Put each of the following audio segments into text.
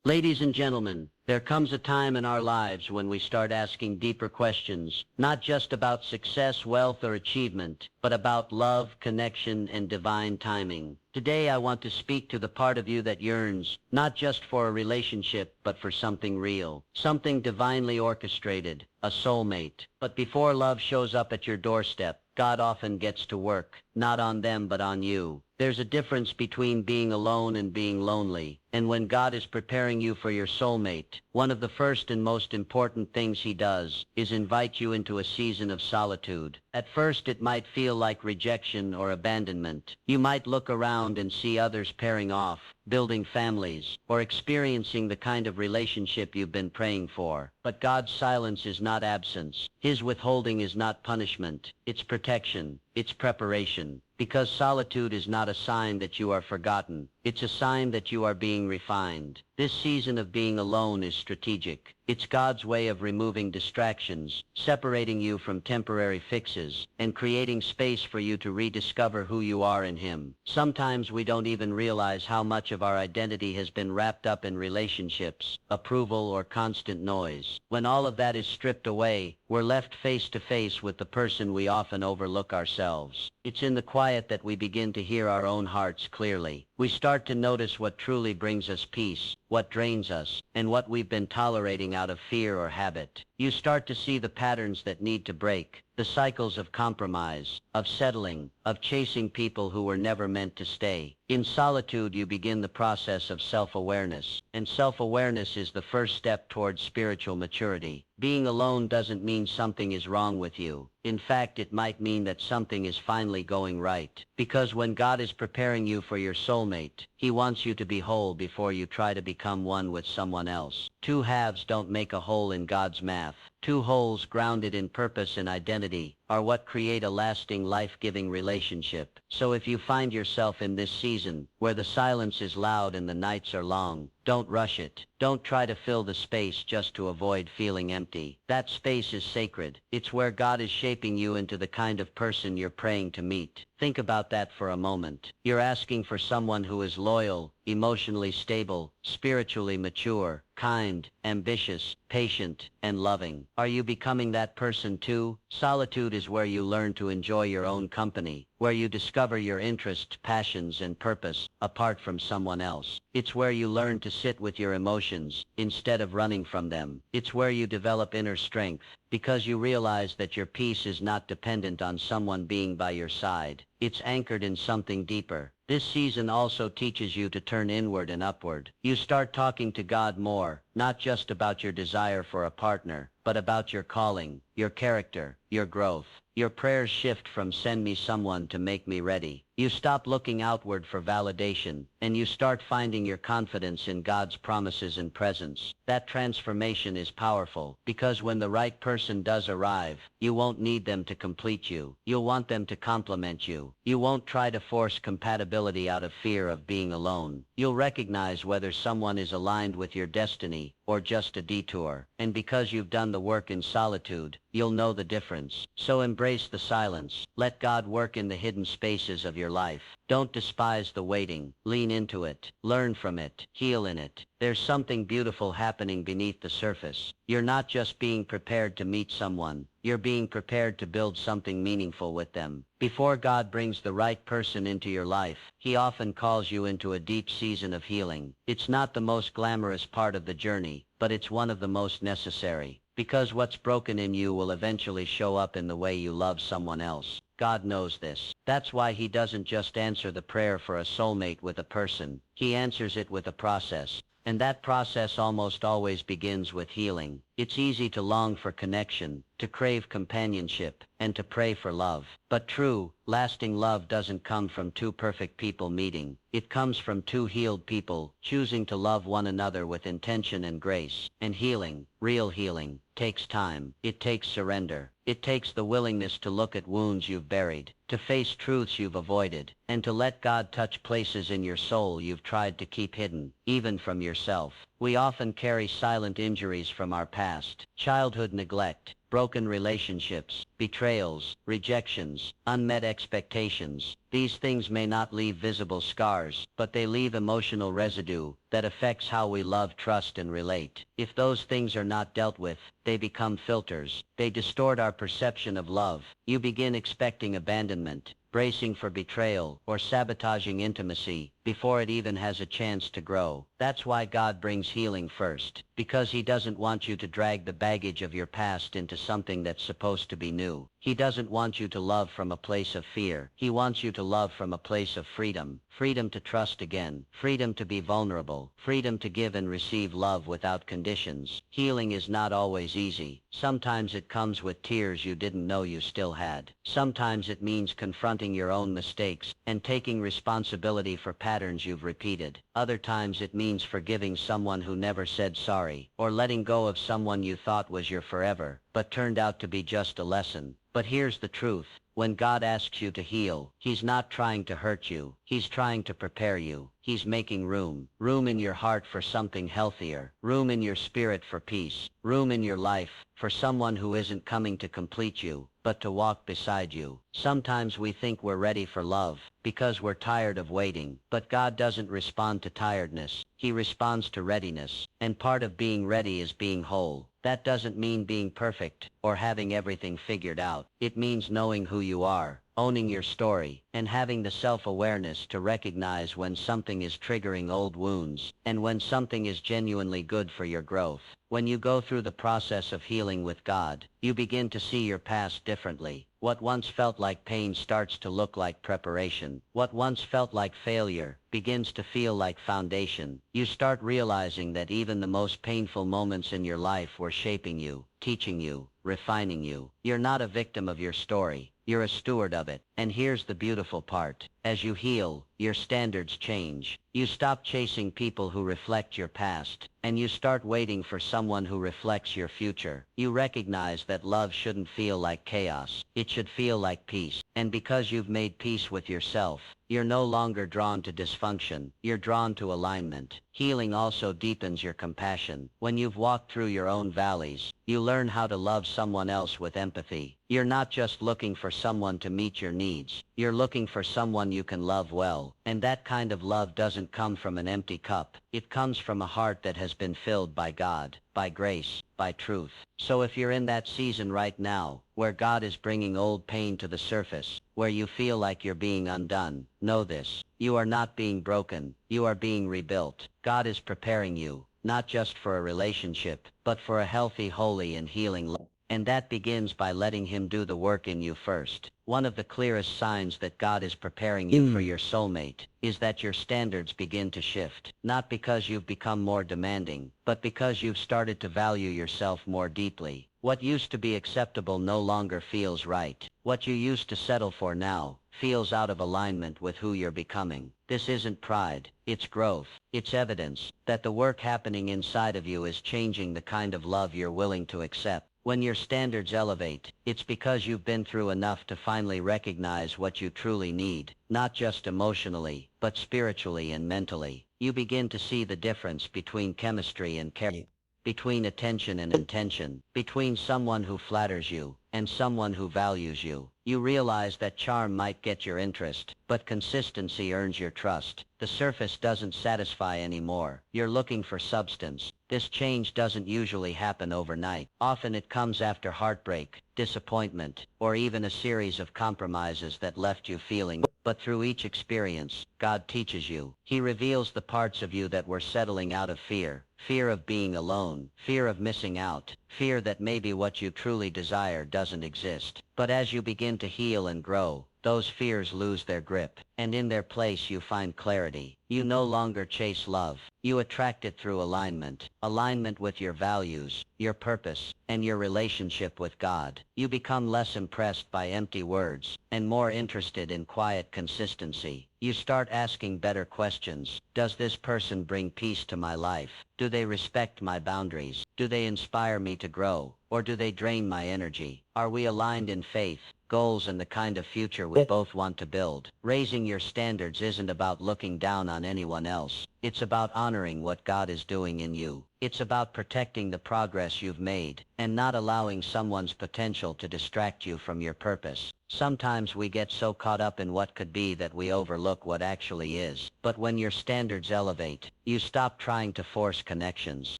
Ladies and gentlemen, there comes a time in our lives when we start asking deeper questions, not just about success, wealth, or achievement, but about love, connection, and divine timing. Today I want to speak to the part of you that yearns, not just for a relationship, but for something real, something divinely orchestrated, a soulmate. But before love shows up at your doorstep, God often gets to work, not on them but on you. There's a difference between being alone and being lonely, and when God is preparing you for your soulmate, one of the first and most important things he does is invite you into a season of solitude. At first it might feel like rejection or abandonment. You might look around and see others pairing off, building families, or experiencing the kind of relationship you've been praying for. But God's silence is not absence. His withholding is not punishment. It's protection. It's preparation. Because solitude is not a sign that you are forgotten. It's a sign that you are being refined. This season of being alone is strategic. It's God's way of removing distractions, separating you from temporary fixes, and creating space for you to rediscover who you are in Him. Sometimes we don't even realize how much of our identity has been wrapped up in relationships, approval, or constant noise. When all of that is stripped away, we're left face to face with the person we often overlook ourselves. It's in the quiet that we begin to hear our own hearts clearly. We start to notice what truly brings us peace, what drains us, and what we've been tolerating out of fear or habit. You start to see the patterns that need to break, the cycles of compromise, of settling, of chasing people who were never meant to stay. In solitude, you begin the process of self-awareness, and self-awareness is the first step towards spiritual maturity. Being alone doesn't mean something is wrong with you. In fact, it might mean that something is finally going right. Because when God is preparing you for your soulmate, He wants you to be whole before you try to become one with someone else. Two halves don't make a whole in God's math. Two wholes grounded in purpose and identity are what create a lasting, life-giving relationship. So if you find yourself in this season, where the silence is loud and the nights are long, don't rush it. Don't try to fill the space just to avoid feeling empty. That space is sacred. It's where God is shaping you into the kind of person you're praying to meet. Think about that for a moment. You're asking for someone who is loyal, emotionally stable, spiritually mature, kind, ambitious, patient, and loving. Are you becoming that person too? Solitude is where you learn to enjoy your own company, where you discover your interests, passions, and purpose apart from someone else. It's where you learn to sit with your emotions instead of running from them. It's where you develop inner strength, because you realize that your peace is not dependent on someone being by your side. It's anchored in something deeper. This season also teaches you to turn inward and upward. You start talking to God more, not just about your desire for a partner, but about your calling, your character, your growth. Your prayers shift from "send me someone" to "make me ready." You stop looking outward for validation, and you start finding your confidence in God's promises and presence. That transformation is powerful, because when the right person does arrive, you won't need them to complete you. You'll want them to complement you. You won't try to force compatibility out of fear of being alone. You'll recognize whether someone is aligned with your destiny or just a detour. And because you've done the work in solitude, you'll know the difference. So embrace the silence. Let God work in the hidden spaces of your life. Don't despise the waiting. Lean into it. Learn from it. Heal in it. There's something beautiful happening beneath the surface. You're not just being prepared to meet someone. You're being prepared to build something meaningful with them. Before God brings the right person into your life, He often calls you into a deep season of healing. It's not the most glamorous part of the journey, but it's one of the most necessary. Because what's broken in you will eventually show up in the way you love someone else. God knows this. That's why He doesn't just answer the prayer for a soulmate with a person. He answers it with a process. And that process almost always begins with healing. It's easy to long for connection, to crave companionship, and to pray for love. But true, lasting love doesn't come from two perfect people meeting. It comes from two healed people choosing to love one another with intention and grace. And healing, real healing, takes time. It takes surrender. It takes the willingness to look at wounds you've buried, to face truths you've avoided, and to let God touch places in your soul you've tried to keep hidden, even from yourself. We often carry silent injuries from our past: childhood neglect, broken relationships, betrayals, rejections, unmet expectations. These things may not leave visible scars, but they leave emotional residue that affects how we love, trust, and relate. If those things are not dealt with, they become filters. They distort our perception of love. You begin expecting abandonment, bracing for betrayal, or sabotaging intimacy before it even has a chance to grow. That's why God brings healing first, because He doesn't want you to drag the baggage of your past into something that's supposed to be new. He doesn't want you to love from a place of fear. He wants you to love from a place of freedom. Freedom to trust again. Freedom to be vulnerable. Freedom to give and receive love without conditions. Healing is not always easy. Sometimes it comes with tears you didn't know you still had. Sometimes it means confronting your own mistakes and taking responsibility for patterns you've repeated. Other times it means forgiving someone who never said sorry, or letting go of someone you thought was your forever, but turned out to be just a lesson. But here's the truth. When God asks you to heal, He's not trying to hurt you. He's trying to prepare you. He's making room. Room in your heart for something healthier. Room in your spirit for peace. Room in your life for someone who isn't coming to complete you, but to walk beside you. Sometimes we think we're ready for love because we're tired of waiting, but God doesn't respond to tiredness. He responds to readiness, and part of being ready is being whole. That doesn't mean being perfect or having everything figured out. It means knowing who you are, owning your story, and having the self-awareness to recognize when something is triggering old wounds and when something is genuinely good for your growth. When you go through the process of healing with God, you begin to see your past differently. What once felt like pain starts to look like preparation. What once felt like failure begins to feel like foundation. You start realizing that even the most painful moments in your life were shaping you, teaching you, refining you. You're not a victim of your story. You're a steward of it. And here's the beautiful part. As you heal, your standards change. You stop chasing people who reflect your past, and you start waiting for someone who reflects your future. You recognize that love shouldn't feel like chaos. It should feel like peace. And because you've made peace with yourself, you're no longer drawn to dysfunction. You're drawn to alignment. Healing also deepens your compassion. When you've walked through your own valleys, you learn how to love someone else with empathy. You're not just looking for someone to meet your needs. You're looking for someone you can love well. And that kind of love doesn't come from an empty cup. It comes from a heart that has been filled by God, by grace, by truth. So if you're in that season right now, where God is bringing old pain to the surface, where you feel like you're being undone, know this. You are not being broken. You are being rebuilt. God is preparing you, not just for a relationship, but for a healthy, holy, and healing life. And that begins by letting Him do the work in you first. One of the clearest signs that God is preparing you for your soulmate is that your standards begin to shift. Not because you've become more demanding, but because you've started to value yourself more deeply. What used to be acceptable no longer feels right. What you used to settle for now feels out of alignment with who you're becoming. This isn't pride, it's growth. It's evidence that the work happening inside of you is changing the kind of love you're willing to accept. When your standards elevate, it's because you've been through enough to finally recognize what you truly need, not just emotionally, but spiritually and mentally. You begin to see the difference between chemistry and care, between attention and intention, between someone who flatters you and someone who values you. You realize that charm might get your interest, but consistency earns your trust. The surface doesn't satisfy anymore. You're looking for substance. This change doesn't usually happen overnight. Often it comes after heartbreak, disappointment, or even a series of compromises that left you feeling. But through each experience, God teaches you. He reveals the parts of you that were settling out of fear. Fear of being alone, fear of missing out, fear that maybe what you truly desire doesn't exist. But as you begin to heal and grow, those fears lose their grip, and in their place you find clarity. You no longer chase love. You attract it through alignment. Alignment with your values, your purpose, and your relationship with God. You become less impressed by empty words, and more interested in quiet consistency. You start asking better questions. Does this person bring peace to my life? Do they respect my boundaries? Do they inspire me to grow? Or do they drain my energy? Are we aligned in faith, goals, and the kind of future we both want to build? Raising your standards isn't about looking down on anyone else. It's about honoring what God is doing in you. It's about protecting the progress you've made and not allowing someone's potential to distract you from your purpose. Sometimes we get so caught up in what could be that we overlook what actually is. But when your standards elevate, you stop trying to force connections.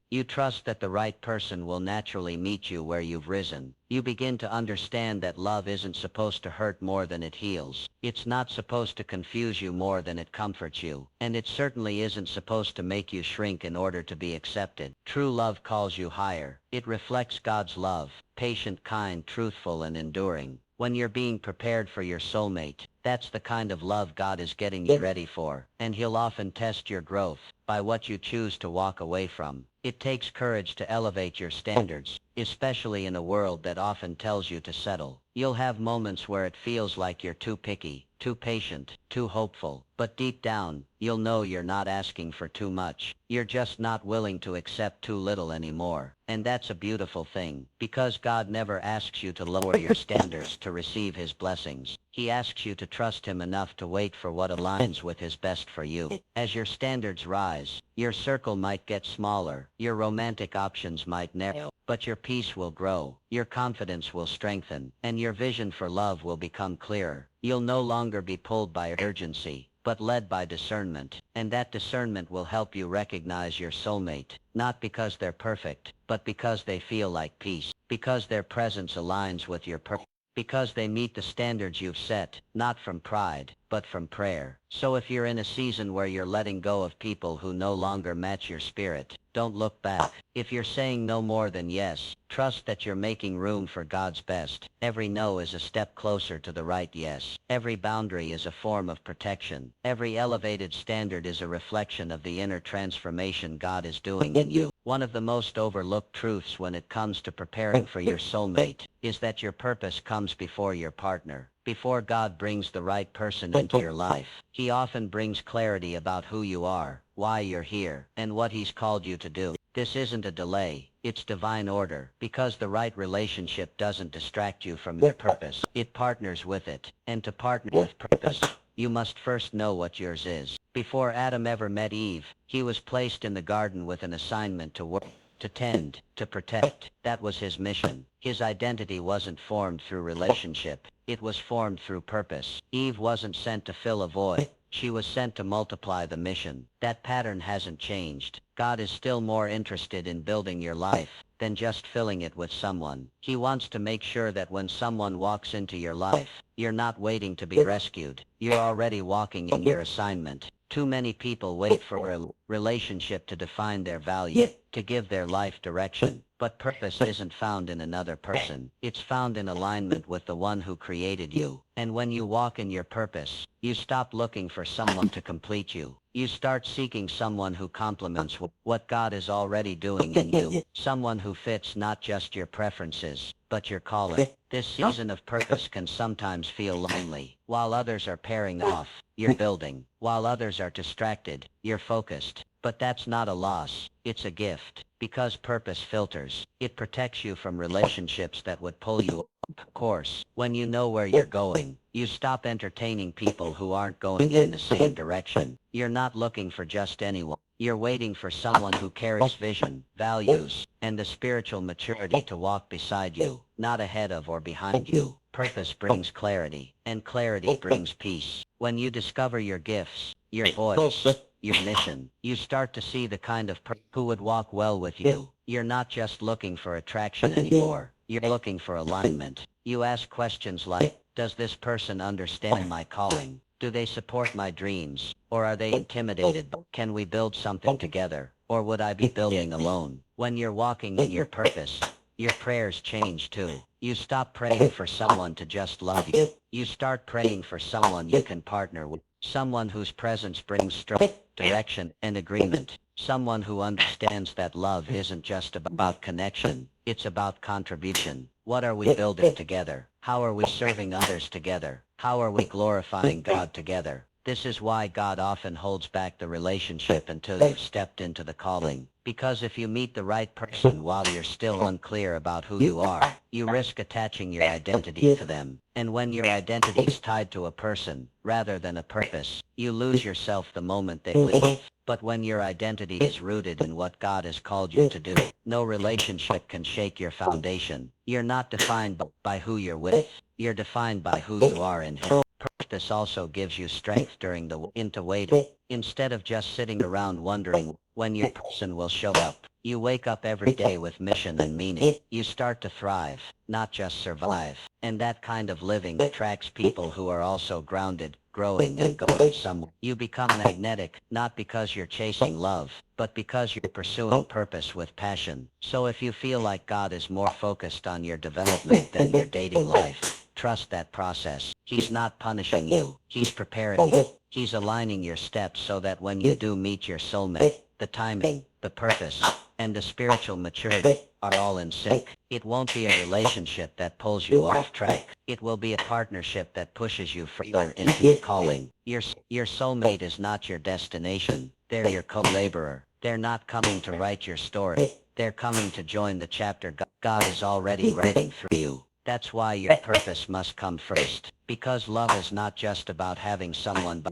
You trust that the right person will naturally meet you where you've risen. You begin to understand that love isn't supposed to hurt more than it heals. It's not supposed to confuse you more than it comforts you. And it certainly isn't supposed to make you shrink in order to be accepted. True love calls you higher. It reflects God's love, patient, kind, truthful, and enduring. When you're being prepared for your soulmate, that's the kind of love God is getting you ready for. And He'll often test your growth by what you choose to walk away from. It takes courage to elevate your standards, especially in a world that often tells you to settle. You'll have moments where it feels like you're too picky, too patient, too hopeful. But deep down, you'll know you're not asking for too much. You're just not willing to accept too little anymore. And that's a beautiful thing, because God never asks you to lower your standards to receive His blessings. He asks you to trust Him enough to wait for what aligns with His best for you. As your standards rise, your circle might get smaller, your romantic options might narrow, but your peace will grow, your confidence will strengthen, and your vision for love will become clearer. You'll no longer be pulled by urgency, but led by discernment, and that discernment will help you recognize your soulmate, not because they're perfect, but because they feel like peace, because their presence aligns with your purpose, because they meet the standards you've set, not from pride, but from prayer. So if you're in a season where you're letting go of people who no longer match your spirit, don't look back. If you're saying no more than yes, trust that you're making room for God's best. Every no is a step closer to the right yes. Every boundary is a form of protection. Every elevated standard is a reflection of the inner transformation God is doing in you. One of the most overlooked truths when it comes to preparing for your soulmate is that your purpose comes before your partner. Before God brings the right person into your life, He often brings clarity about who you are, why you're here, and what He's called you to do. This isn't a delay, it's divine order, because the right relationship doesn't distract you from your purpose. It partners with it, and to partner with purpose, you must first know what yours is. Before Adam ever met Eve, he was placed in the garden with an assignment to work, to tend, to protect. That was his mission. His identity wasn't formed through relationship. It was formed through purpose. Eve wasn't sent to fill a void. She was sent to multiply the mission. That pattern hasn't changed. God is still more interested in building your life than just filling it with someone. He wants to make sure that when someone walks into your life, you're not waiting to be rescued. You're already walking in your assignment. Too many people wait for a relationship to define their value, to give their life direction. But purpose isn't found in another person. It's found in alignment with the one who created you. And when you walk in your purpose, you stop looking for someone to complete you. You start seeking someone who complements what God is already doing in you. Someone who fits not just your preferences, but your calling. This season of purpose can sometimes feel lonely. While others are pairing off, you're building. While others are distracted, you're focused. But that's not a loss. It's a gift. Because purpose filters. It protects you from relationships that would pull you off course. When you know where you're going, you stop entertaining people who aren't going in the same direction. You're not looking for just anyone. You're waiting for someone who carries vision, values, and the spiritual maturity to walk beside you, not ahead of or behind you. Purpose brings clarity, and clarity brings peace. When you discover your gifts, your voice, your mission, you start to see the kind of person who would walk well with you. You're not just looking for attraction anymore. You're looking for alignment. You ask questions like, does this person understand my calling? Do they support my dreams? Or are they intimidated? Can we build something together? Or would I be building alone? When you're walking in your purpose, your prayers change too. You stop praying for someone to just love you. You start praying for someone you can partner with. Someone whose presence brings strength, direction, and agreement. Someone who understands that love isn't just about connection. It's about contribution. What are we building together? How are we serving others together? How are we glorifying God together? This is why God often holds back the relationship until you've stepped into the calling. Because if you meet the right person while you're still unclear about who you are, you risk attaching your identity to them. And when your identity is tied to a person, rather than a purpose, you lose yourself the moment they leave. But when your identity is rooted in what God has called you to do, no relationship can shake your foundation. You're not defined by who you're with. You're defined by who you are in Him. Purpose also gives you strength during the into waiting. Instead of just sitting around wondering when your person will show up, you wake up every day with mission and meaning. You start to thrive, not just survive. And that kind of living attracts people who are also grounded, growing, and going somewhere. You become magnetic, not because you're chasing love, but because you're pursuing purpose with passion. So if you feel like God is more focused on your development than your dating life, trust that process. He's not punishing you. He's preparing you. He's aligning your steps so that when you do meet your soulmate, the timing, the purpose, and the spiritual maturity are all in sync. It won't be a relationship that pulls you off track. It will be a partnership that pushes you further into your calling. Your soulmate is not your destination. They're your co-laborer. They're not coming to write your story. They're coming to join the chapter God is already writing through you. That's why your purpose must come first. Because love is not just about having someone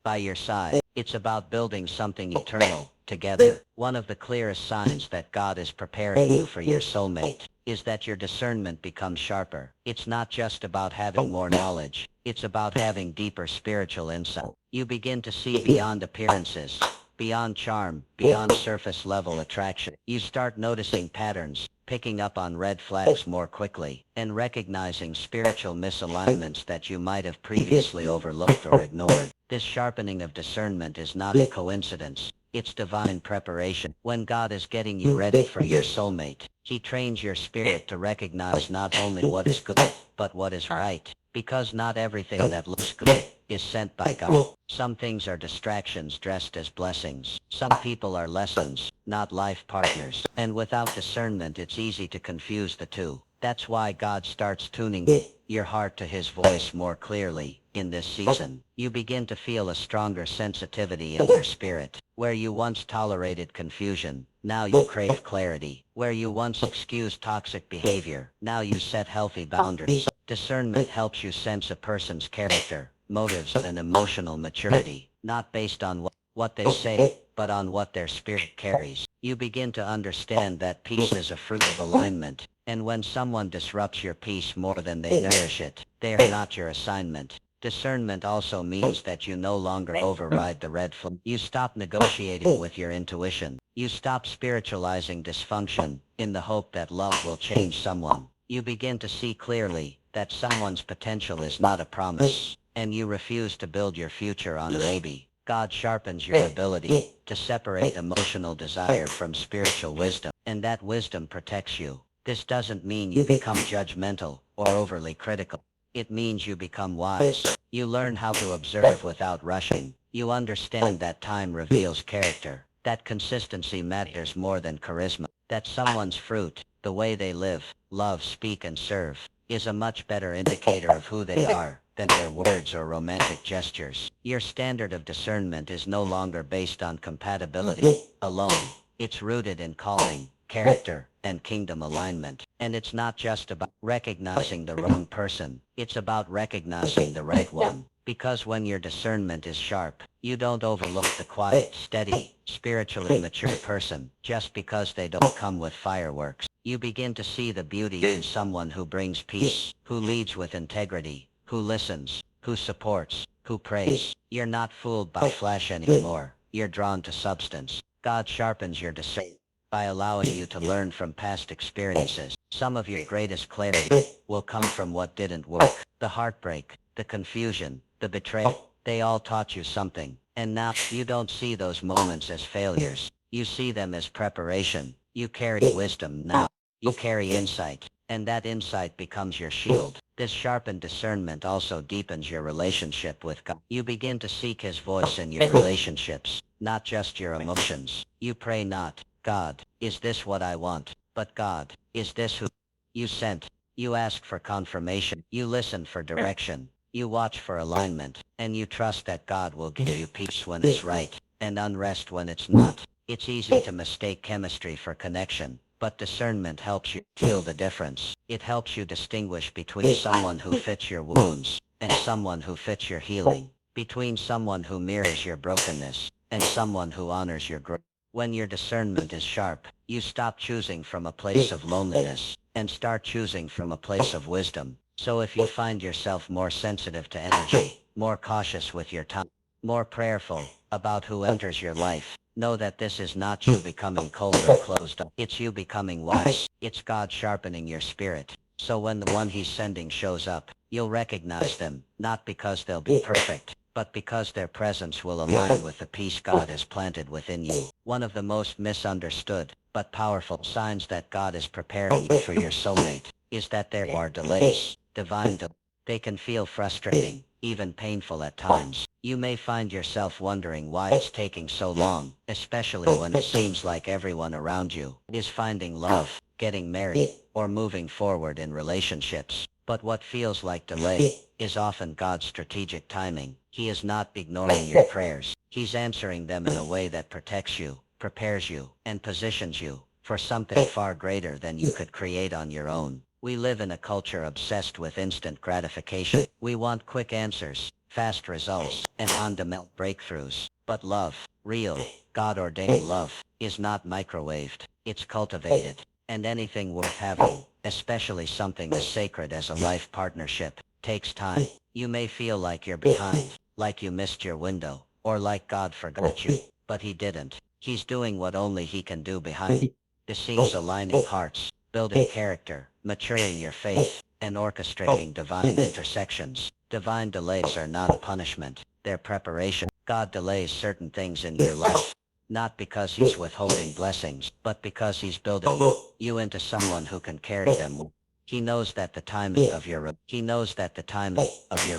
by your side. It's about building something eternal together. One of the clearest signs that God is preparing you for your soulmate is that your discernment becomes sharper. It's not just about having more knowledge. It's about having deeper spiritual insight. You begin to see beyond appearances, beyond charm, beyond surface level attraction. You start noticing patterns, picking up on red flags more quickly, and recognizing spiritual misalignments that you might have previously overlooked or ignored. This sharpening of discernment is not a coincidence. It's divine preparation. When God is getting you ready for your soulmate, He trains your spirit to recognize not only what is good, but what is right. Because not everything that looks good is sent by God. Some things are distractions dressed as blessings. Some people are lessons, not life partners. And without discernment, it's easy to confuse the two. That's why God starts tuning your heart to His voice more clearly. In this season, you begin to feel a stronger sensitivity in your spirit. Where you once tolerated confusion, now you crave clarity. Where you once excused toxic behavior, now you set healthy boundaries. Discernment helps you sense a person's character, motives, and emotional maturity, not based on what they say, but on what their spirit carries. You begin to understand that peace is a fruit of alignment, and when someone disrupts your peace more than they nourish it, they are not your assignment. Discernment also means that you no longer override the red flag. You stop negotiating with your intuition. You stop spiritualizing dysfunction in the hope that love will change someone. You begin to see clearly that someone's potential is not a promise, and you refuse to build your future on a maybe. God sharpens your ability to separate emotional desire from spiritual wisdom, and that wisdom protects you. This doesn't mean you become judgmental or overly critical. It means you become wise. You learn how to observe without rushing. You understand that time reveals character, that consistency matters more than charisma, that someone's fruit, the way they live, love, speak, and serve, is a much better indicator of who they are than their words or romantic gestures. Your standard of discernment is no longer based on compatibility alone. It's rooted in calling, character, and kingdom alignment. And it's not just about recognizing the wrong person. It's about recognizing the right one. Because when your discernment is sharp, you don't overlook the quiet, steady, spiritually mature person just because they don't come with fireworks. You begin to see the beauty in someone who brings peace, who leads with integrity, who listens, who supports, who prays. You're not fooled by flesh anymore. You're drawn to substance. God sharpens your discernment by allowing you to learn from past experiences. Some of your greatest clarity will come from what didn't work. The heartbreak, the confusion, the betrayal, they all taught you something. And now you don't see those moments as failures. You see them as preparation. You carry wisdom now. You carry insight. And that insight becomes your shield. This sharpened discernment also deepens your relationship with God. You begin to seek His voice in your relationships, not just your emotions. You pray not, God, is this what I want? But God, is this who you sent? You ask for confirmation. You listen for direction. You watch for alignment. And you trust that God will give you peace when it's right, and unrest when it's not. It's easy to mistake chemistry for connection, but discernment helps you feel the difference. It helps you distinguish between someone who fits your wounds and someone who fits your healing, between someone who mirrors your brokenness and someone who honors your growth. When your discernment is sharp, you stop choosing from a place of loneliness and start choosing from a place of wisdom. So if you find yourself more sensitive to energy, more cautious with your time, more prayerful about who enters your life, know that this is not you becoming cold or closed up. It's you becoming wise. It's God sharpening your spirit. So when the one he's sending shows up, you'll recognize them, not because they'll be perfect, but because their presence will align with the peace God has planted within you. One of the most misunderstood, but powerful signs that God is preparing you for your soulmate is that there are delays. Divine delays. They can feel frustrating, even painful at times. You may find yourself wondering why it's taking so long, especially when it seems like everyone around you is finding love, getting married, or moving forward in relationships. But what feels like delay is often God's strategic timing. He is not ignoring your prayers. He's answering them in a way that protects you, prepares you, and positions you for something far greater than you could create on your own. We live in a culture obsessed with instant gratification. We want quick answers, fast results, and on-demand breakthroughs. But love, real, God-ordained love, is not microwaved. It's cultivated. And anything worth having, especially something as sacred as a life partnership, takes time. You may feel like you're behind, like you missed your window, or like God forgot you, but he didn't. He's doing what only he can do behind the scenes, aligning hearts, building character, maturing your faith, and orchestrating divine intersections. Divine delays are not punishment, they're preparation. God delays certain things in your life, not because he's withholding blessings, but because he's building you into someone who can carry them. He knows that the timing of your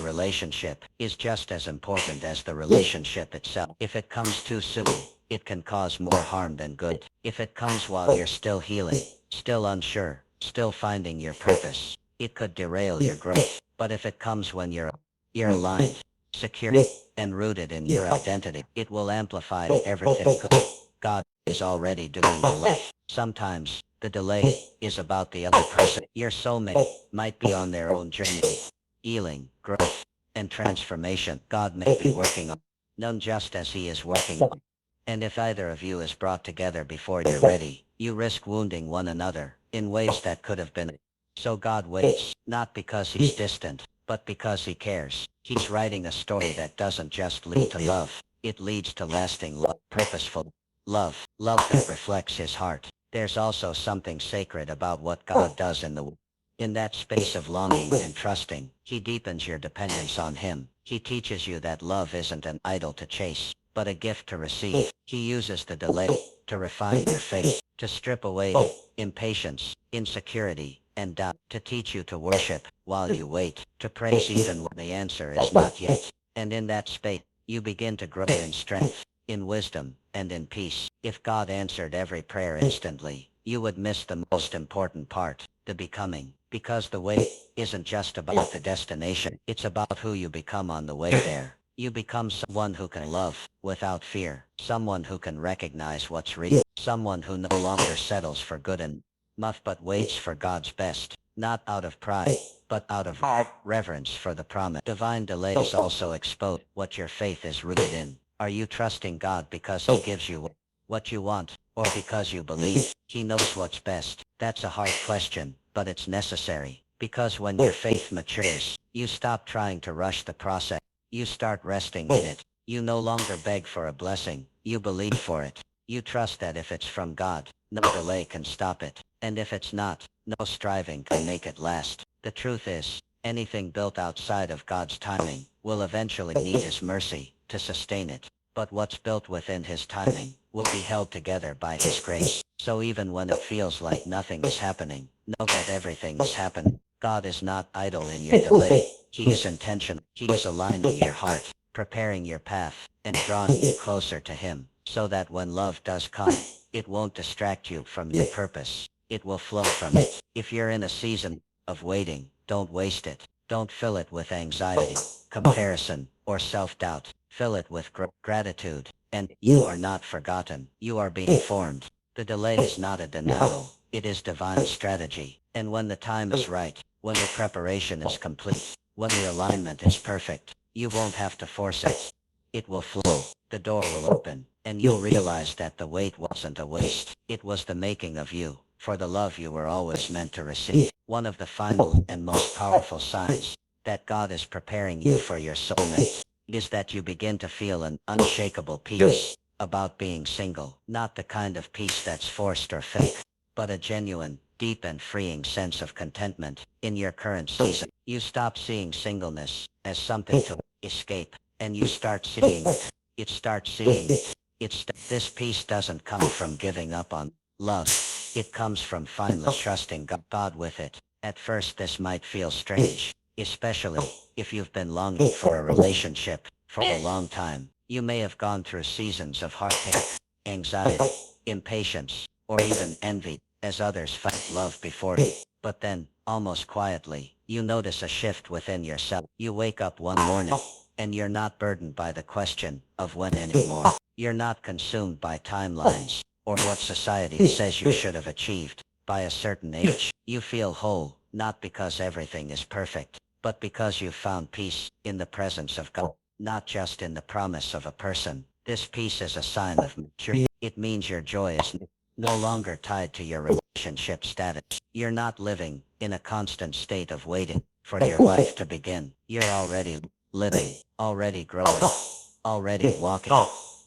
relationship is just as important as the relationship itself. If it comes too soon, it can cause more harm than good. If it comes while you're still healing, still unsure, still finding your purpose, it could derail your growth. But if it comes when you're aligned, secure, and rooted in your identity, it will amplify everything good. God is already doing the work. Sometimes, the delay is about the other person. Your soulmate might be on their own journey, healing, growth, and transformation. God may be working on none just as he is working on. And if either of you is brought together before you're ready, you risk wounding one another in ways that could have been. So God waits, not because he's distant, but because he cares. He's writing a story that doesn't just lead to love. It leads to lasting love, purposeful love, love that reflects his heart. There's also something sacred about what God does in that space of longing and trusting. He deepens your dependence on him. He teaches you that love isn't an idol to chase, but a gift to receive. He uses the delay to refine your faith, to strip away impatience, insecurity, and doubt, to teach you to worship while you wait, to praise even when the answer is not yet. And in that space, you begin to grow in strength, in wisdom, and in peace. If God answered every prayer instantly, you would miss the most important part, the becoming. Because the way isn't just about the destination, it's about who you become on the way there. You become someone who can love without fear, someone who can recognize what's real, someone who no longer settles for good and muff but waits for God's best, not out of pride, but out of reverence for the promise. Divine delays also expose what your faith is rooted in. Are you trusting God because he gives you what you want, or because you believe he knows what's best? That's a hard question, but it's necessary, because when your faith matures, you stop trying to rush the process. You start resting in it. You no longer beg for a blessing, you believe for it. You trust that if it's from God, no delay can stop it. And if it's not, no striving can make it last. The truth is, anything built outside of God's timing will eventually need his mercy to sustain it. But what's built within his timing will be held together by his grace. So even when it feels like nothing is happening, know that everything is happening. God is not idle in your delay. He is intentional. He is aligning your heart, preparing your path, and drawing you closer to him, so that when love does come, it won't distract you from your purpose. It will flow from it. If you're in a season of waiting, don't waste it. Don't fill it with anxiety, comparison, or self-doubt. Fill it with gratitude. And you are not forgotten. You are being formed. The delay is not a denial. It is divine strategy. And when the time is right, when the preparation is complete, when the alignment is perfect, you won't have to force it. it will flow, the door will open, and you'll realize that the wait wasn't a waste. It was the making of you, for the love you were always meant to receive. One of the final and most powerful signs that God is preparing you for your soulmate is that you begin to feel an unshakable peace about being single. Not the kind of peace that's forced or fake, but a genuine, deep and freeing sense of contentment in your current season. You stop seeing singleness as something to escape, and you start seeing it. It starts seeing it. This peace doesn't come from giving up on love. It comes from finally trusting God with it. At first this might feel strange, especially if you've been longing for a relationship for a long time. You may have gone through seasons of heartache, anxiety, impatience, or even envy as others found love before you. But then, almost quietly, you notice a shift within yourself. You wake up one morning, and you're not burdened by the question of when anymore. You're not consumed by timelines, or what society says you should have achieved by a certain age. You feel whole, not because everything is perfect, but because you've found peace in the presence of God, not just in the promise of a person. This peace is a sign of maturity. It means your joy is no longer tied to your relationship status. You're not living in a constant state of waiting for your life to begin. You're already living, already growing, already walking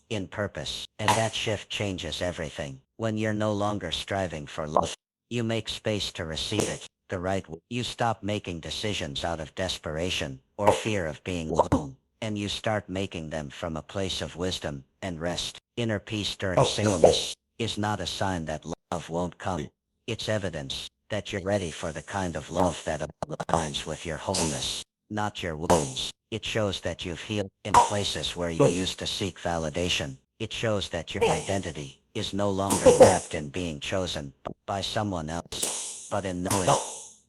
in purpose. And that shift changes everything. When you're no longer striving for love, you make space to receive it the right way. You stop making decisions out of desperation or fear of being alone, and you start making them from a place of wisdom and rest. Inner peace during singleness is not a sign that love won't come. It's evidence that you're ready for the kind of love that aligns with your wholeness, not your wounds. It shows that you've healed in places where you used to seek validation. It shows that your identity is no longer wrapped in being chosen by someone else, but in knowing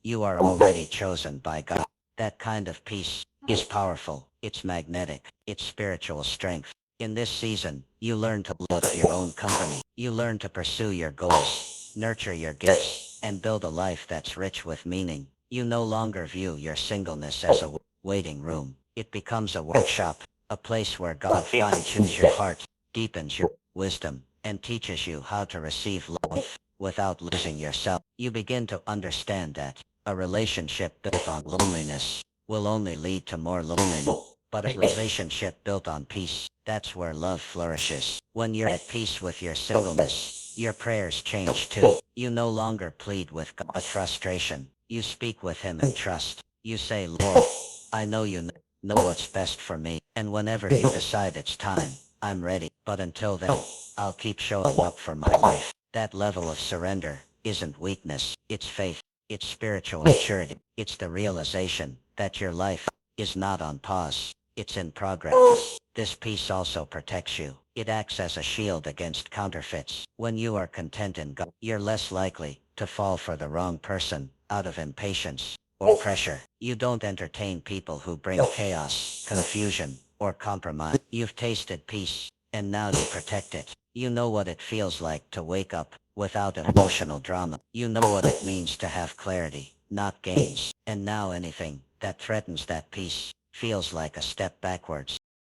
you are already chosen by God. That kind of peace is powerful. It's magnetic. It's spiritual strength. In this season, you learn to love your own company. You learn to pursue your goals, nurture your gifts, and build a life that's rich with meaning. You no longer view your singleness as a waiting room. It becomes a workshop, a place where God fine-tunes your heart, deepens your wisdom, and teaches you how to receive love without losing yourself. You begin to understand that a relationship built on loneliness will only lead to more loneliness. But a relationship built on peace, that's where love flourishes. When you're at peace with your singleness, your prayers change too. You no longer plead with God's frustration. You speak with Him in trust. You say, Lord, I know you know what's best for me, and whenever you decide it's time, I'm ready. But until then, I'll keep showing up for my life. That level of surrender isn't weakness, it's faith. It's spiritual maturity. It's the realization that your life is not on pause. It's in progress. This peace also protects you. It acts as a shield against counterfeits. When you are content in God, you're less likely to fall for the wrong person out of impatience or pressure. You don't entertain people who bring chaos, confusion, or compromise. You've tasted peace, and now you protect it. You know what it feels like to wake up without emotional drama. You know what it means to have clarity, not gains. And now anything that threatens that peace feels like a step backwards.